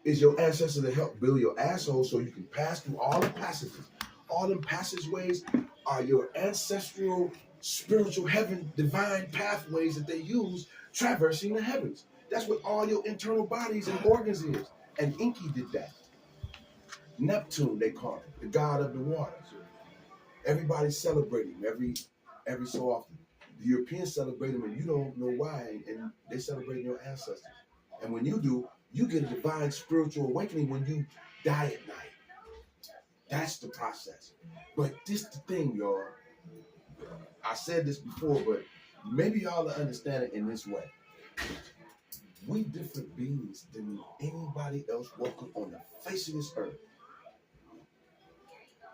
is your ancestor to help build your asshole so you can pass through all the passages. All them passageways are your ancestral, spiritual, heaven, divine pathways that they use traversing the heavens. That's what all your internal bodies and organs is. And Enki did that. Neptune, they call him, the god of the waters. Everybody celebrate him every so often. The Europeans celebrate him and you don't know why, and they celebrate your ancestors. And when you do, you get a divine spiritual awakening when you die at night. That's the process. But this the thing, y'all. I said this before, but maybe y'all will understand it in this way. We different beings than anybody else walking on the face of this earth.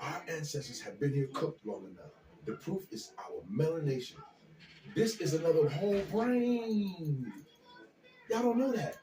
Our ancestors have been here cooked long enough. The proof is our melanation. This is another whole brain. Y'all don't know that.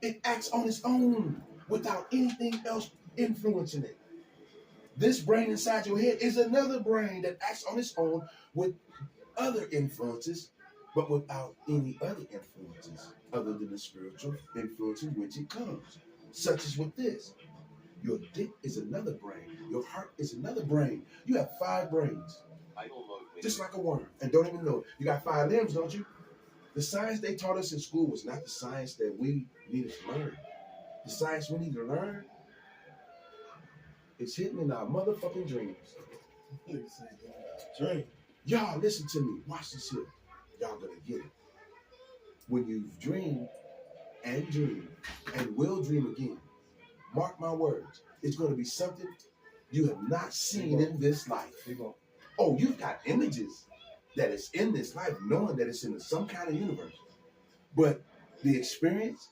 It acts on its own without anything else influencing it. This brain inside your head is another brain that acts on its own with other influences, but without any other influences other than the spiritual influence in which it comes, such as with this. Your dick is another brain. Your heart is another brain. You have 5 brains, just like a worm, and don't even know it. You got 5 limbs, don't you? The science they taught us in school was not the science that we needed to learn. The science we need to learn is hidden in our motherfucking dreams. Dream. Y'all listen to me. Watch this here. Y'all gonna get it. When you've dreamed and will dream again, mark my words, it's gonna be something you have not seen in this life. Oh, you've got images that is in this life, knowing that it's in some kind of universe. But the experience,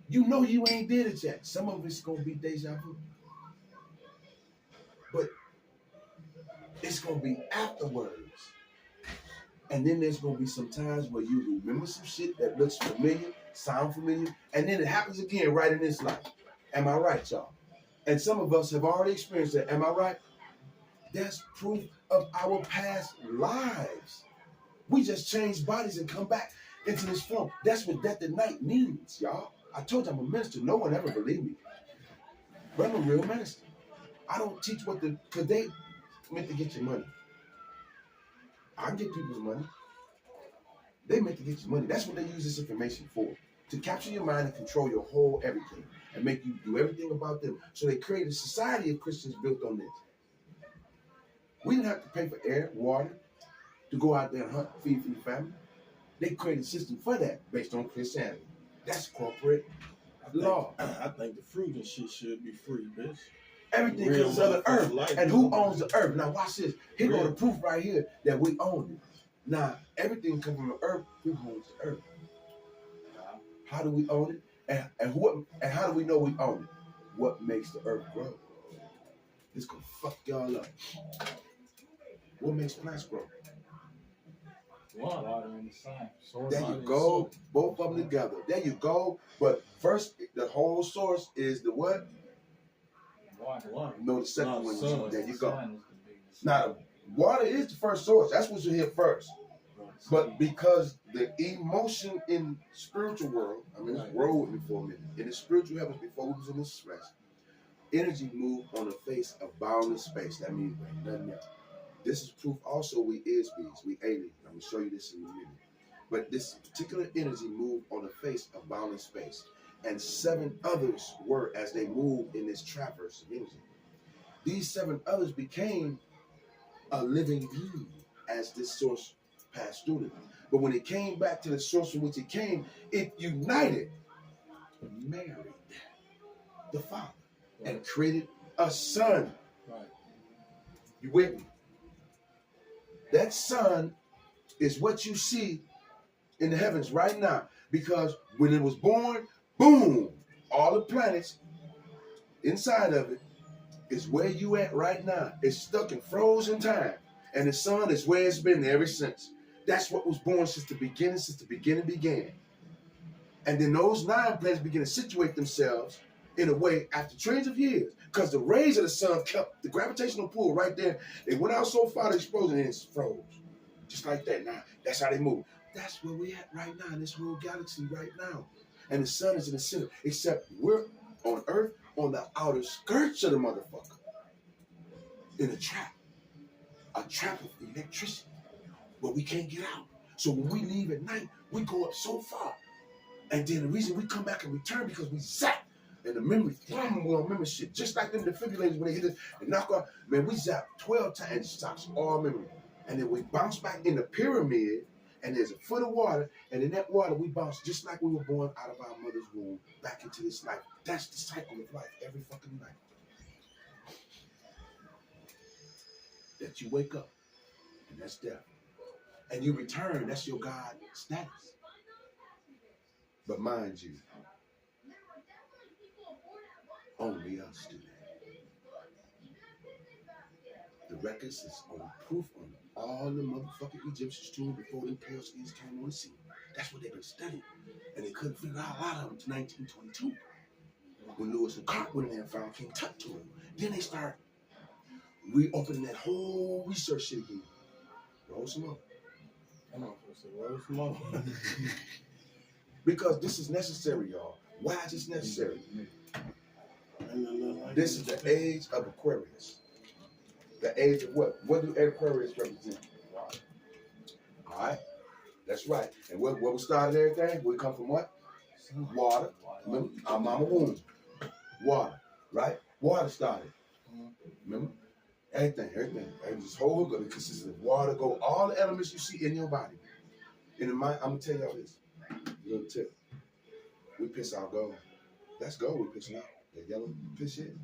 you know you ain't did it yet. Some of it's gonna be deja vu. But it's gonna be afterwards. And then there's gonna be some times where you remember some shit that looks familiar, sound familiar, and then it happens again right in this life. Am I right, y'all? And some of us have already experienced that. Am I right? That's proof of our past lives. We just change bodies and come back into this form. That's what death at night means, y'all. I told you I'm a minister. No one ever believed me. But I'm a real minister. I don't teach because they meant to get your money. I get people's money. They meant to get your money. That's what they use this information for. To capture your mind and control your whole everything. And make you do everything about them. So they created a society of Christians built on this. We didn't have to pay for air, water, to go out there and hunt, feed for your family. They created a system for that based on Christianity. That's corporate law. I think the fruit and shit should be free, bitch. Everything comes of the earth. And who owns the earth? Now watch this. Here go the proof right here that we own it. Now, everything comes from the earth. Who owns the earth? How do we own it? And how do we know we own it? What makes the earth grow? It's gonna fuck y'all up. What makes plants grow? Water in the sun. There you go. Both of them together. There you go. But first, the whole source is the what? Water. No, the second one. Sun. There you go. Sun is the biggest. Now, water is the first source. That's what you hear first. But because the emotion in spiritual world, I mean, let's roll with me for a minute. In the spiritual heavens, before we was in this flesh, energy moved on the face of boundless space. That means nothing else. This is proof also we is beings, we aliens. I'm going to show you this in a minute. But this particular energy moved on the face of boundless space. And 7 others were as they moved in this traverse of energy. These 7 others became a living being as this source passed through them. But when it came back to the source from which it came, it united, married the Father, and created a son. Right. You with me? That son is what you see in the heavens right now. Because when it was born, boom, all the planets inside of it is where you at right now. It's stuck in frozen time. And the sun is where it's been ever since. That's what was born since the beginning began. And then those 9 planets begin to situate themselves in a way after trillions of years. Because the rays of the sun kept the gravitational pull right there. They went out so far, the explosion and it froze. Just like that. Now, that's how they move. That's where we at right now in this whole galaxy right now. And the sun is in the center. Except we're on earth, on the outer skirts of the motherfucker, in a trap of electricity, where we can't get out. So when we leave at night, we go up so far. And then the reason we come back and return because we zap and the memory, we don't remember shit. Just like them defibrillators when they hit us and knock off, man, we zap 12 times and it stops all memory. And then we bounce back in the pyramid and there's a foot of water, and in that water we bounce just like we were born out of our mother's womb back into this life. That's the cycle of life every fucking night. That you wake up, and that's death. And you return, that's your God status. But mind you, only us do that. The records is on proof on all the motherfucking Egyptians tombs before them pale skins came on the scene. That's what they've been studying. And they couldn't figure out a lot of them to 1922. When Lewis and Clark went in there and found King Tut to him. Then they start reopening that whole research shit again. Roll some up. I'm not supposed to say, roll some more. Because this is necessary, y'all. Why is this necessary? This is the age of Aquarius. The age of what? What do Aquarius represent? Water. All right. That's right. And where we started everything? We come from what? Water. Remember? Our mama womb. Water. Right? Water started. Remember? Everything. And this whole hook consists of water, go all the elements you see in your body. In the mind, I'm gonna tell y'all this. Little tip. We piss out gold. That's gold we pissing out. That yellow piss shit.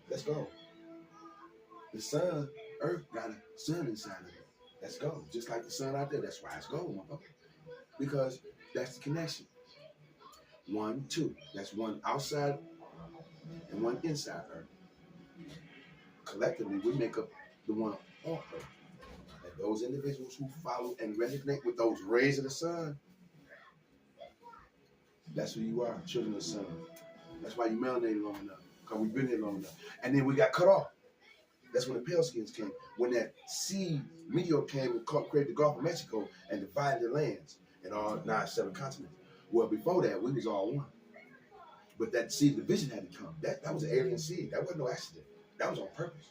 That's gold. The sun, Earth got a sun inside of it. That's gold. Just like the sun out there. That's why it's gold, motherfucker. Because that's the connection. 1, 2. That's one outside and one inside Earth. Collectively, we make up the one on Earth. And those individuals who follow and resonate with those rays of the sun, that's who you are, children of the sun. That's why you melanated long enough, because we've been here long enough. And then we got cut off. That's when the pale skins came. When that sea meteor came and created the Gulf of Mexico and divided the lands in all 7 continents. Well, before that, we was all one. But that sea division had to come. That was an alien seed. That wasn't no accident. That was on purpose.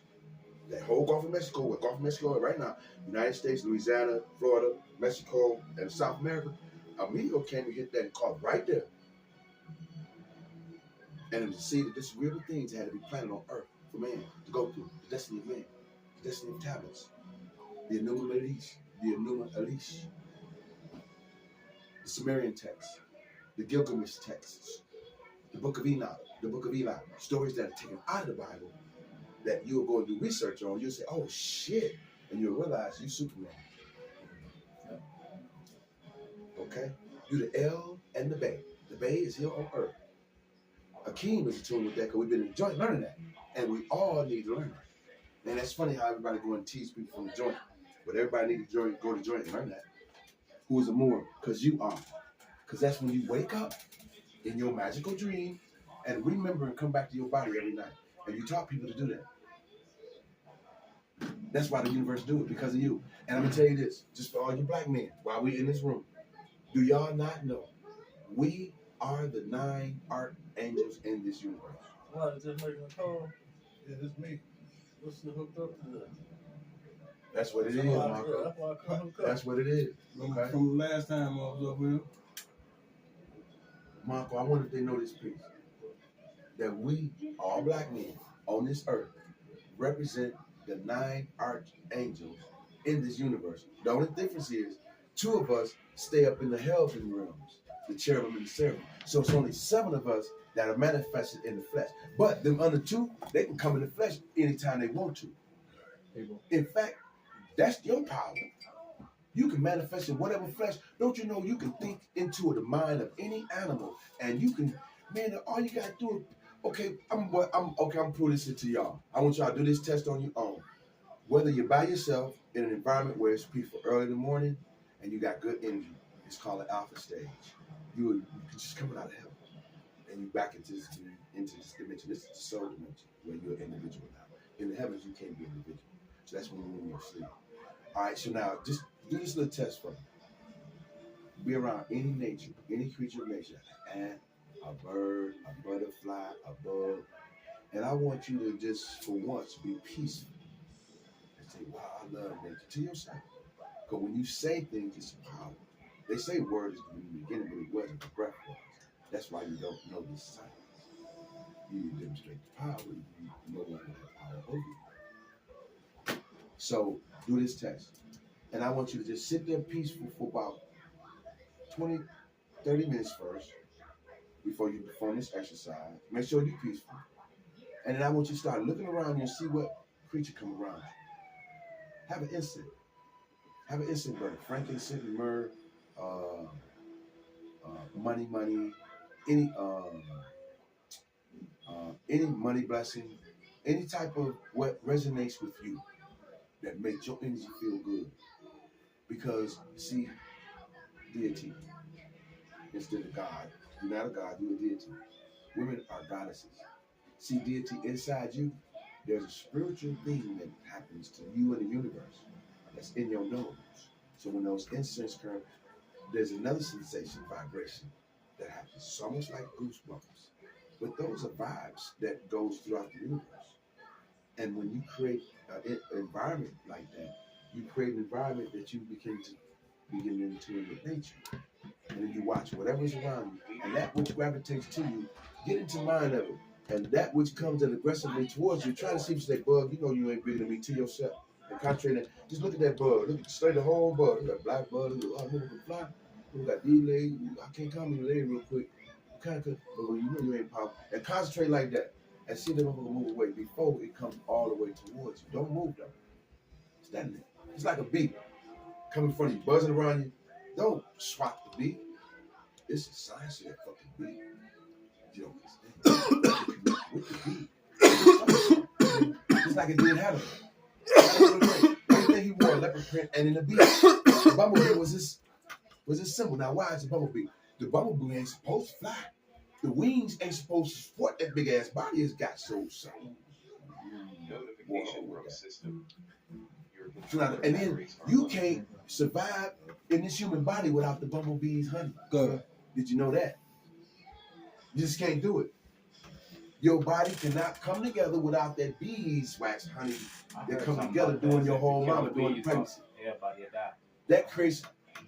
That whole Gulf of Mexico, where Gulf of Mexico is right now, United States, Louisiana, Florida, Mexico, and South America, a meteor came and hit that and caught right there. And it was a seed of disagreeable things that had to be planted on earth for man to go through. The destiny of man, the destiny of tablets, the Enuma Elish, the Sumerian texts, the Gilgamesh texts, the Book of Enoch, the Book of Eli, stories that are taken out of the Bible that you'll go and do research on. You'll say, oh shit, and you'll realize you Superman. Okay? You the El and the Bay. The Bay is here on earth. Akeem is attuned with that because we've been in the joint learning that. And we all need to learn that. And that's funny how everybody go and teach people from the joint. But everybody need to go to joint and learn that. Who is a Moor? Because you are. Because that's when you wake up in your magical dream and remember and come back to your body every night. And you taught people to do that. That's why the universe do it, because of you. And I'm going to tell you this, just for all you black men, while we in this room, do y'all not know we are the 9 archangels in this universe? What, is it making a call? Yeah, it's me. What's the hooked up to that? That's what it is, Marco. That's why I come hooked up. That's what it is. Okay. From the last time I was up here. Marco, I wonder if they know this piece. That we, all black men on this earth, represent the 9 archangels in this universe. The only difference is 2 of us stay up in the heaven realms, the cherubim and the seraphim. So it's only 7 of us that are manifested in the flesh. But them other 2, they can come in the flesh anytime they want to. In fact, that's your power. You can manifest in whatever flesh. Don't you know you can think into the mind of any animal, and you can, man, all you gotta do is, okay, I'm putting this into y'all. I want y'all to do this test on your own. Whether you're by yourself in an environment where it's peaceful early in the morning and you got good energy, it's called an alpha stage. You just coming out of heaven and you back into this dimension. This is the soul dimension where you're an individual now. In the heavens, you can't be an individual. So that's when you're asleep. All right, so now just do this little test for me. Be around any nature, any creature of nature, an ant, a a bird, a butterfly, a bug. And I want you to just, for once, be peaceful and say, wow, I love nature to yourself. Because when you say things, it's power. They say word is in the beginning, but it wasn't. The breath was. That's why you don't know this science. You need to demonstrate the power. You no longer have power over you. So do this test. And I want you to just sit there peaceful for about 20, 30 minutes first before you perform this exercise. Make sure you're peaceful. And then I want you to start looking around you and see what creature come around you. Have an incense. Have an incense burn. Frankincense, myrrh, money, any money blessing, any type of what resonates with you that makes your energy feel good. Because, see, deity instead of God. You're not a God, you're a deity. Women are goddesses. See, deity inside you, there's a spiritual thing that happens to you in the universe that's in your nose. So when those incense come, there's another sensation, vibration that happens. It's almost like goosebumps. But those are vibes that goes throughout the universe. And when you create an environment like that, you create an environment that you begin in tune with nature. And then you watch whatever's around you, and that which gravitates to you, get into mind of it. And that which comes in aggressively towards you, try to see if it's that bug. You know you ain't bigger than me to yourself. And concentrate on that. Just look at that bug. Look, study the whole bug. Look at that black bug. Look at can fly. Look at these legs. I can't come in the leg real quick. Kind of, but when you know you ain't powerful, and concentrate like that, and see them move away before it comes all the way towards you. Don't move though. Stand there. It's like a bee coming in front of you, buzzing around you. Don't swat the bee. It's a science of that fucking bee. You don't understand. With the bee. It's like it did Hannibal. Everything he wore, a leopard print, and in the bee. The bumblebee was this symbol. Now, why is the bumblebee? The bumblebee ain't supposed to fly. The wings ain't supposed to support that big ass body it's got. So. Notification from system. And then you can't survive in this human body without the bumblebee's honey. Good. Did you know that? You just can't do it. Your body cannot come together without that beeswax honey that come together during your whole mama during the pregnancy. Everybody die.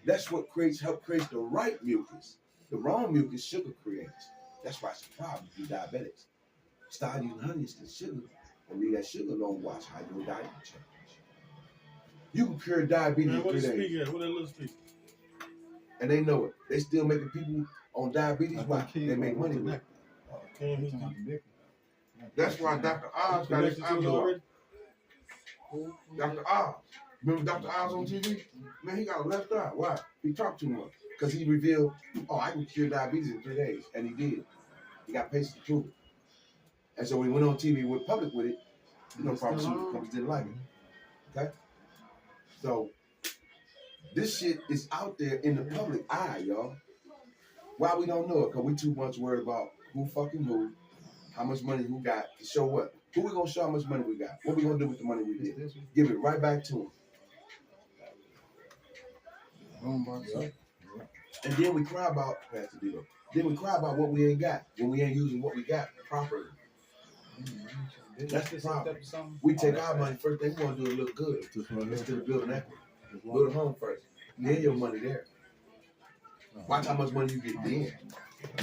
That's what help create the right mucus. The wrong mucus sugar creates. That's why it's a problem with diabetics. Start using honey instead of sugar and leave that sugar alone. Watch how your diet change. You can cure diabetes in 3 days. What that little speak? And they know it. They still making people on diabetes. Why? They make money with it. That's why Dr. Oz got his eyes on. Dr. Oz. Remember Dr. Oz on TV? Man, he got a left eye. Why? He talked too much. Because he revealed, I can cure diabetes in 3 days. And he did. He got patients to prove it. And so when he went on TV and went public with it, pharmaceutical companies didn't like it. Okay? So this shit is out there in the public eye, y'all. Why we don't know it? Because we too much worried about who fucking who, how much money who got to show what. Who we gonna show how much money we got? What we gonna do with the money we did? Give it right back to them. And then we cry about, Pastor Debo, then we cry about what we ain't got when we ain't using what we got properly. That's the problem. We take our money first thing we want to do is look good instead of building equity. Build a home first. Then your money there. Watch how much money you get then.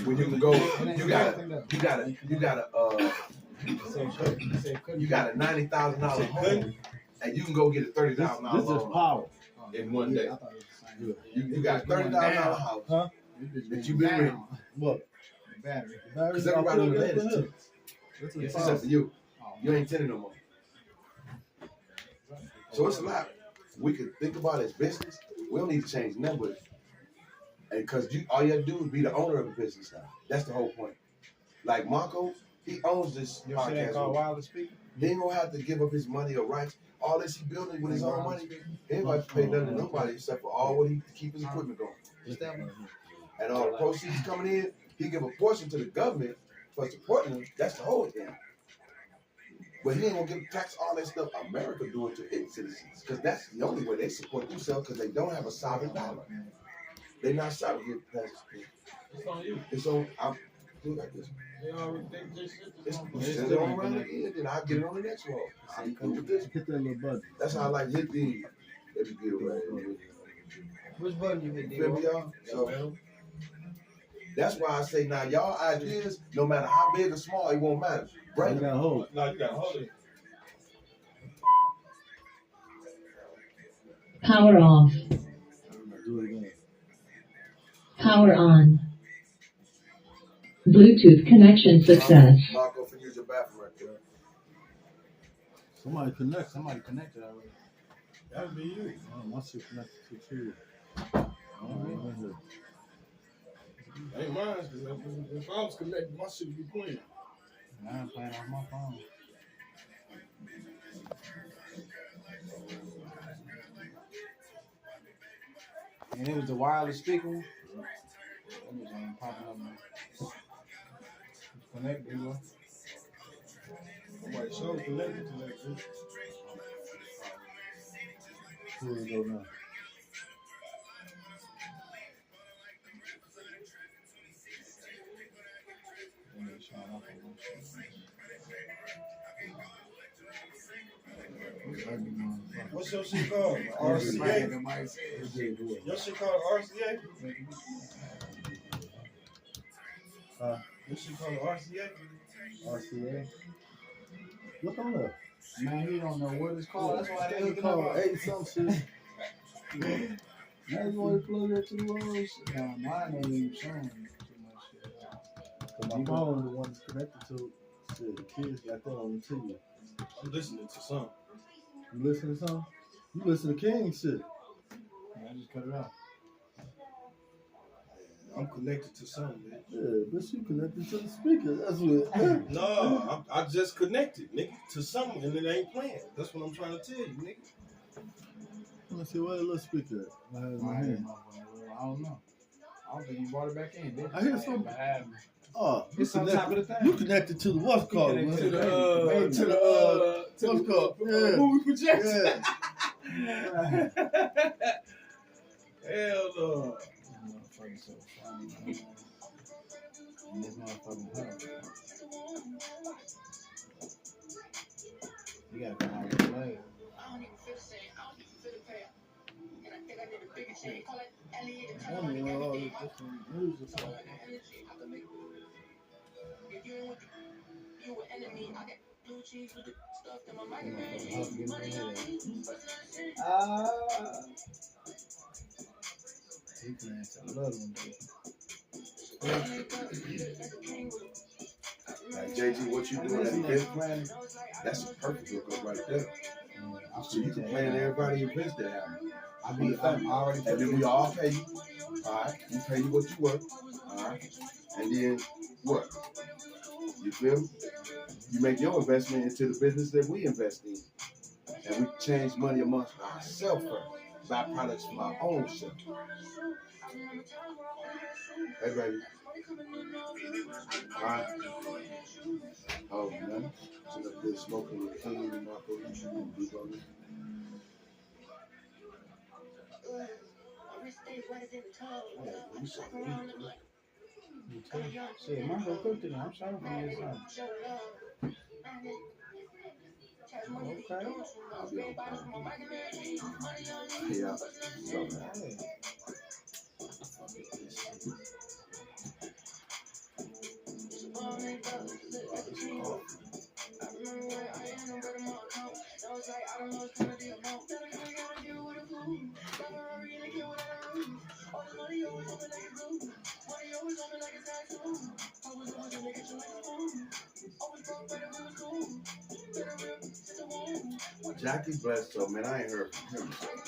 When you can go, you got a $90,000 home, and you can go get a $30,000 loan. This is power. In one day. You got a $30,000 house that you've been renting. What? Battery. Because everybody on the land is tenants. It's except for you. You ain't tenant no more. So it's a lot we could think about as business. We don't need to change numbers. And because all you have to do is be the owner of the business now. That's the whole point. Like Marco, he owns this podcast. He ain't gonna have to give up his money or rights. All this he building with his own money. He ain't gonna pay nothing to nobody except for all what he keep his equipment going. And all the proceeds coming in, he give a portion to the government for supporting them. That's the whole thing. But he ain't gonna give tax all that stuff America doing to its citizens, because that's the only way they support themselves, because they don't have a sovereign dollar. They're not sovereign. It's on you. It's on. do it like this. They already think this shit is gonna be. Send it on around again, then I'll get it on the next wall. I'll be cool with this. Hit that little button. That's how I like hit these. Let me get it right here. Which button you hit, You feel me, y'all? So that's why I say now, y'all ideas, no matter how big or small, it won't matter. You Bring gotta hold. No, you gotta hold it. Power off. Do it again. Power on. Bluetooth connection success. Marco, for use your bathroom right there. Somebody connect. Somebody connected already. That'd be you. Oh, my shit connected to two. Ain't mine, because if I was connected, my shit would be clean. Now I'm playing off my phone. And it was the wireless speaker. That was popping up. It's connected, bro. Somebody show connected to that shit. Where we go now? And it's showing up on my shit. What's your shit called? RCA? Your shit called RCA? Your shit called RCA? RCA. Look on there. Man, he don't know what it's called. That's why they It's looking called up. 80 something shit. Now you want to plug that to the walls? Nah, mine ain't even showing too much shit. Cause my phone is the one that's connected to shit. The kids got that on the TV. I'm listening to something. You listen to something? You listen to King shit. I just cut it out. I'm connected to something, man. Yeah, but you connected to the speaker. That's what. No, I just connected, nigga, to something and it ain't playing. That's what I'm trying to tell you, nigga. Let me see where the little speaker at. I have it in my Mine ain't hand. I don't know. I don't think you brought it back in, did you? I hear something. Oh, you It's on top of the thing. You connected to the what's called? connected To to the what's called? Yeah. movie projection. Yeah. Hell no. Motherfucker so funny, man. And this motherfucking hurt. You gotta come out with the blade. I don't know all the different music. He playing to the little one, baby. Like JG, what you doing at the event planning? That's a perfect hookup right there. So you can plan everybody events that happen. I'm already And then we all pay you. Alright, we pay you what you work. Alright. And then what? You feel me? You make your investment into the business that we invest in. And we change money amongst ourselves first. Buy products from our own self. Hey baby. Alright. Oh man. Sit up there smoking with King and Marco. You brother. Shit, Marco cooked it. I'm sorry for this time. Okay. I'll be on time. Yeah. So, man. Jackie's blessed, so man, I ain't heard from him.